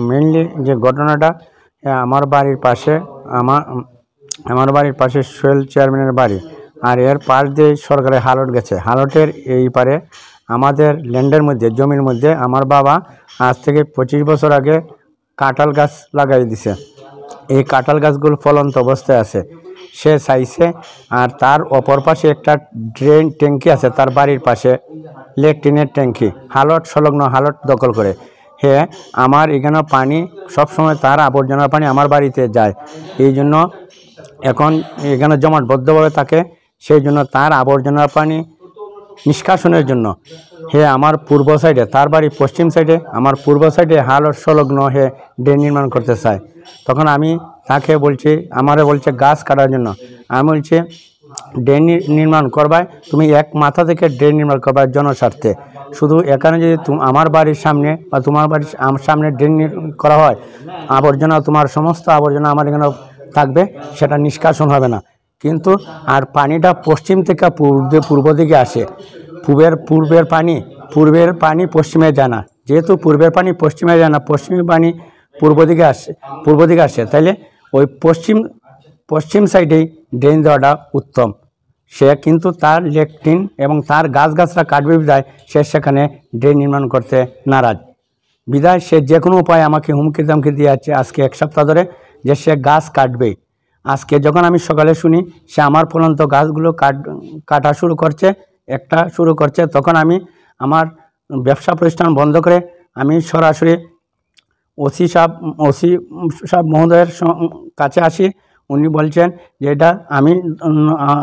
Mainly যে ঘটনাটা আমার বাড়ির পাশে আমার বাড়ির পাশে সোহেল চেয়ারম্যানের বাড়ি, আর এর পাশ দিয়ে সরকারের হালট গেছে। হালটের এই পারে আমাদের ল্যান্ডের মধ্যে, জমির মধ্যে আমার বাবা আজ থেকে 25 বছর আগে কাঁঠাল গাছ লাগাই দিছে। এই কাঁঠাল গাছগুলো ফলন্ত অবস্থায় আছে, সে চাইছে। আর তার অপর পাশে একটা ড্রেন ট্যাঙ্কি আছে, তার বাড়ির পাশে লেট্রিনের ট্যাঙ্কি, হালট সংলগ্ন হালট দখল করে। হ্যাঁ, আমার এখানে পানি সবসময়, তার আবর্জনার পানি আমার বাড়িতে যায়, এই জন্য এখন এখানে জমাটবদ্ধভাবে থাকে। সেই জন্য তার আবর্জনার পানি নিষ্কাশনের জন্য আমার পূর্ব সাইডে, তার বাড়ি পশ্চিম সাইডে, আমার পূর্ব সাইডে হালট সংলগ্ন ড্রেন নির্মাণ করতে চায়। তখন আমি তাকে বলছি, আমারে বলছে গাছ কাটার জন্য। আমি বলছি ড্রেন নির্মাণ করবাই, তুমি এক মাথা থেকে ড্রেন নির্মাণ করবার জনস্বার্থে। শুধু এখানে যদি আমার বাড়ির সামনে বা তোমার বাড়ির সামনে ড্রেন করা হয়, আবর্জনা, তোমার সমস্ত আবর্জনা আমার এখানে থাকবে, সেটা নিষ্কাশন হবে না। কিন্তু আর পানিটা পশ্চিম থেকে পূর্ব দিকে আসে, পূর্বের পানি পশ্চিমে যায় না। যেহেতু পূর্বের পানি পশ্চিমে যায় না, পশ্চিমের পানি পূর্ব দিকে আসে, তাইলে ওই পশ্চিম সাইডেই ড্রেন দেওয়াটা উত্তম। সে কিন্তু তার লেট্রিন এবং তার গাছগাছরা কাটবে বিদায় সে সেখানে ড্রেন নির্মাণ করতে নারাজ। বিদায় সে যে কোনো উপায় আমাকে হুমকি দামকি দিয়ে যাচ্ছে আজকে 1 সপ্তাহ ধরে, যে সে গাছ কাটবে। আজকে যখন আমি সকালে শুনি সে আমার ফলন্ত গাছগুলো কাটা শুরু করছে, তখন আমি আমার ব্যবসা প্রতিষ্ঠান বন্ধ করে আমি সরাসরি ওসি সাহেব মহোদয়ের কাছে আসি। উনি বলছেন যে এটা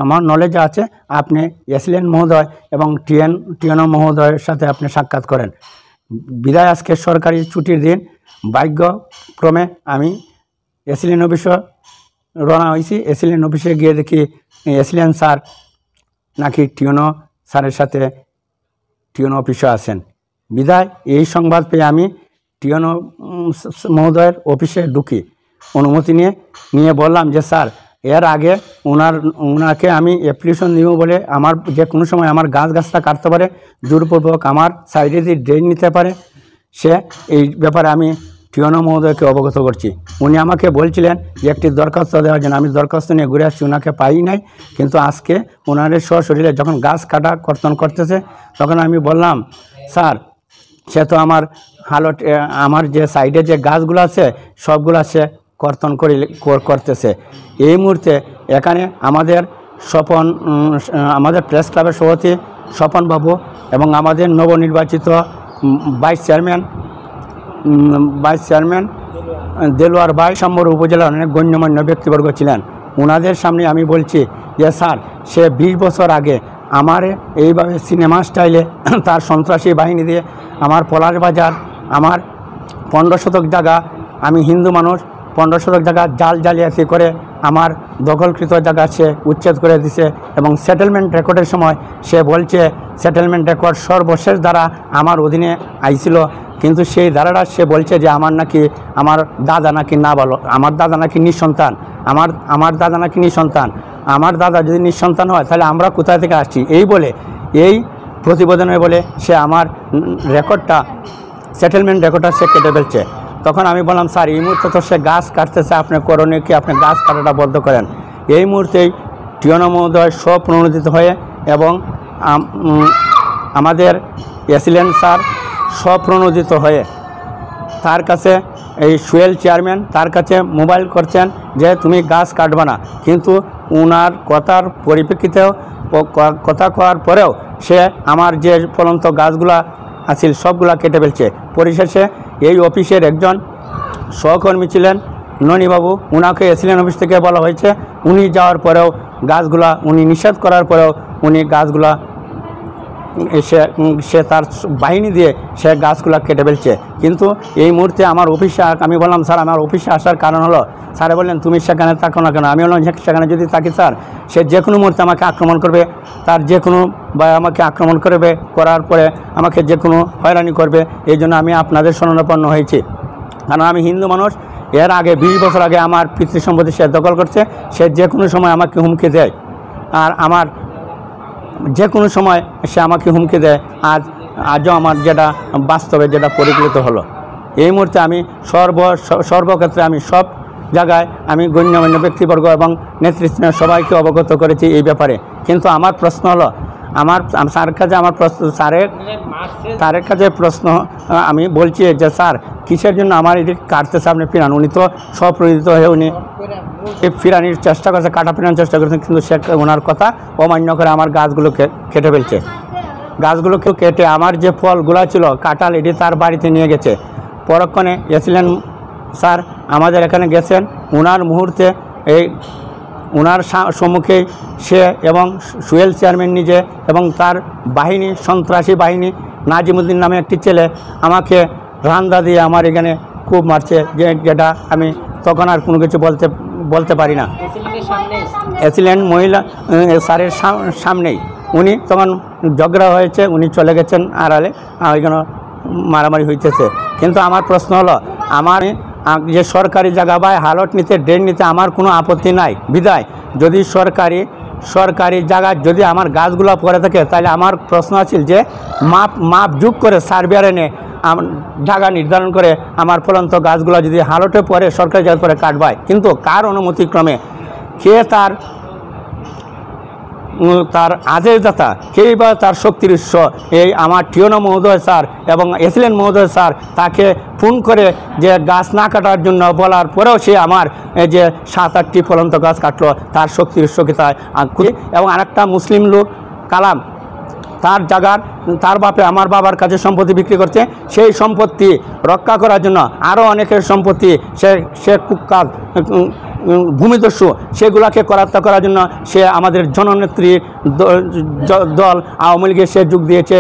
আমার নলেজে আছে, আপনি এসিলেন মহোদয় এবং টিএনও মহোদয়ের সাথে আপনি সাক্ষাৎ করেন। বিদায় আজকে সরকারি ছুটির দিন, ভাগ্যক্রমে আমি এসিলেন অফিসে রওনা হয়েছি। এসিলেন অফিসে গিয়ে দেখি এসিলেন স্যার নাকি টিএনও স্যারের সাথে টিএনও অফিসে আছেন। বিদায় এই সংবাদ পেয়ে আমি টিএনও মহোদয়ের অফিসে ঢুকি, অনুমতি নিয়ে বললাম যে স্যার, এর আগে ওনাকে আমি অ্যাপ্লিকেশন দিব বলে আমার যে কোনো সময় আমার গাছটা কাটতে পারে, জোরপূর্বক আমার সাইডে দিয়ে ড্রেন নিতে পারে, সে এই ব্যাপারে আমি টিএনও মহোদয়কে অবগত করছি। উনি আমাকে বলছিলেন যে একটি দরখাস্ত দেওয়ার জন্য। আমি দরখাস্ত নিয়ে ঘুরে আসছি, ওনাকে পাই নাই। কিন্তু আজকে ওনার সশরীরে যখন গাছ কাটা কর্তন করতেছে, তখন আমি বললাম স্যার, সে তো আমার যে সাইডে যে গাছগুলো আছে সবগুলো সে কর্তন করতেছে। এই মুহূর্তে এখানে আমাদের প্রেস ক্লাবের সভাপতি স্বপন বাবু এবং আমাদের নবনির্বাচিত ভাইস চেয়ারম্যান দেলোয়ার ভাই, সম্বর উপজেলার অনেক গণ্যমান্য ব্যক্তিবর্গ ছিলেন। ওনাদের সামনে আমি বলছি যে স্যার, সে 20 বছর আগে আমার এইভাবে সিনেমা স্টাইলে তার সন্ত্রাসী বাহিনী দিয়ে আমার পলাশ বাজার, আমার 15 শতক জায়গা, আমি হিন্দু মানুষ, 15 শতক জায়গা জালিয়াতি করে আমার দখলকৃত জায়গা সে উচ্ছেদ করে দিছে। এবং সেটেলমেন্ট রেকর্ডের সময় সে বলছে সেটেলমেন্ট রেকর্ড সর্বশেষ দ্বারা আমার অধীনে আইছিল, কিন্তু সেই ধারাটা সে বলছে যে আমার দাদা নাকি না ভালো, আমার দাদা নাকি নিঃসন্তান, আমার দাদা নাকি নিঃসন্তান। আমার দাদা যদি নিঃসন্তান হয় তাহলে আমরা কোথায় থেকে আসছি, এই বলে এই প্রতিবেদনে বলে সে আমার সেটেলমেন্ট রেকর্ডটা সে কেটে ফেলছে। তখন আমি বললাম স্যার, এই মুহূর্তে তো সে গাছ কাটতেছে, আপনি করণীয় কি, আপনি গাছ কাটাটা বন্ধ করেন। এই মুহূর্তেই টিএনও মহোদয় স্বপ্রণোদিত হয়ে এবং আমাদের এসিলেন স্যার স্বপ্রণোদিত হয়ে তার কাছে, এই সোহেল চেয়ারম্যান তার কাছে মোবাইল করছেন যে তুমি গাছ কাটবে না, কিন্তু ওনার কথার পরিপ্রেক্ষিতেও কথা কওয়ার পরেও সে আমার যে ফলন্ত গাছগুলা আছিল সবগুলা কেটে ফেলছে। পরিশেষে এই অফিসের একজন সহকর্মী ছিলেন ননীবাবু, ওনাকে এসিলেন অফিস থেকে বলা হয়েছে, উনি যাওয়ার পরেও গাছগুলা, উনি নিষেধ করার পরেও উনি গাছগুলা সে তার বাহিনী দিয়ে সে গাছগুলা কেটে ফেলছে। কিন্তু এই মুহূর্তে আমার অফিসে, আমি বললাম স্যার, আমার অফিসে আসার কারণ হলো, স্যারে বললেন তুমি সেখানে থাকো না কেন। আমি বললাম সেখানে যদি থাকি স্যার, সে যে কোনো মুহূর্তে আমাকে আক্রমণ করবে, আমাকে আক্রমণ করবে, করার পরে আমাকে যে কোনো হয়রানি করবে। এই জন্য আমি আপনাদের শরণাপন্ন হয়েছি, কারণ আমি হিন্দু মানুষ। এর আগে 20 বছর আগে আমার পিতৃ সম্পত্তি সে দখল করছে, সে যে কোনো সময় আমাকে হুমকি দেয়, আর আমার যে কোনো সময় সে আমাকে হুমকি দেয়। আজও আমার যেটা বাস্তবে যেটা পরিকৃত হলো। এই মুহূর্তে আমি সর্বক্ষেত্রে আমি সব জায়গায় আমি গণ্যমান্য ব্যক্তিবর্গ এবং নেতৃস্থানীয় সবাইকে অবগত করেছি এই ব্যাপারে। কিন্তু আমার প্রশ্ন হলো, স্যারের কাছে আমার প্রশ্ন, স্যারের কাছে প্রশ্ন আমি বলছি যে স্যার কিসের জন্য আমার এটি কাটতেছে আপনি ফিরান? উনি তো স্বপ্রণোদিত হয়ে উনি ফিরানির চেষ্টা করছে, কাটা ফিরানোর চেষ্টা করছেন, কিন্তু সে ওনার কথা অমান্য করে আমার গাছগুলোকে কেটে ফেলছে। গাছগুলোকে কেটে আমার যে ফলগুলো ছিল কাঁঠাল, এটি তার বাড়িতে নিয়ে গেছে। পরক্ষণে এসিলেন স্যার আমাদের এখানে গেছেন, ওনার মুহূর্তে এই ওনার সম্মুখেই সে এবং সোহেল চেয়ারম্যান নিজে এবং তার বাহিনী, সন্ত্রাসী বাহিনী, নাজিমুদ্দিন নামে একটি ছেলে আমাকে রান্দা দিয়ে আমার এখানে খুব মারছে, যেটা আমি তখন আর কোনো কিছু বলতে পারি না। এসিলেন্ট মহিলা স্যারের সামনেই উনি তখন ঝগড়া হয়েছে, উনি চলে গেছেন আড়ালে, ওইখানে মারামারি হইতেছে। কিন্তু আমার প্রশ্ন হলো, আমার যে সরকারি জায়গা বা হালট নিতে, ড্রেন নিতে আমার কোনো আপত্তি নাই, বিদায় যদি সরকারি জায়গা যদি আমার গাছগুলো পড়ে থাকে, তাহলে আমার প্রশ্ন আছে যে মাপ যুগ করে সার্ভেয়ার এনে জায়গা নির্ধারণ করে আমার ফলন্ত গাছগুলো যদি হালটে পরে সরকারি জায়গা পরে কাটবায়, কিন্তু কার অনুমতিক্রমে, কে তার আদেশদাতা, কেই বা তার শক্তির উৎস? এই আমার টিওনো মহোদয় স্যার এবং এসিলেন মহোদয় স্যার তাকে ফোন করে যে গাছ না কাটার জন্য বলার পরেও সে আমার যে 7-8টি ফলন্ত গাছ কাটলো, তার শক্তির উৎস কি? এবং আরেকটা মুসলিম লোক কালাম, তার জায়গার তার বাপে আমার বাবার কাছে সম্পত্তি বিক্রি করছে, সেই সম্পত্তি রক্ষা করার জন্য আরও অনেকের সম্পত্তি সে কুকাল ভূমিদস্যু, সেগুলোকে করায়ত্ত করার জন্য সে আমাদের জননেত্রীর দল আওয়ামী লীগে সে যোগ দিয়েছে,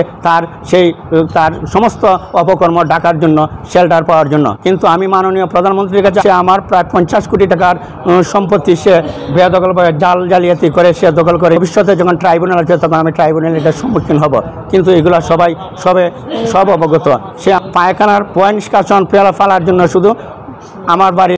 তার সমস্ত অপকর্ম ঢাকার জন্য, শেল্টার পাওয়ার জন্য। কিন্তু আমি মাননীয় প্রধানমন্ত্রীর কাছে আমার প্রায় 50 কোটি টাকার সম্পত্তি সে বেদখলভাবে জালিয়াতি করে সে দখল করে। ভবিষ্যতে যখন ট্রাইব্যুনাল আছে তখন আমি ট্রাইব্যুনাল এটার সম্মুখীন হব। কিন্তু এগুলো সব অবগত। সে পায়খানার পয় নিষ্কাশন ফেলার জন্য শুধু আমার বাড়ি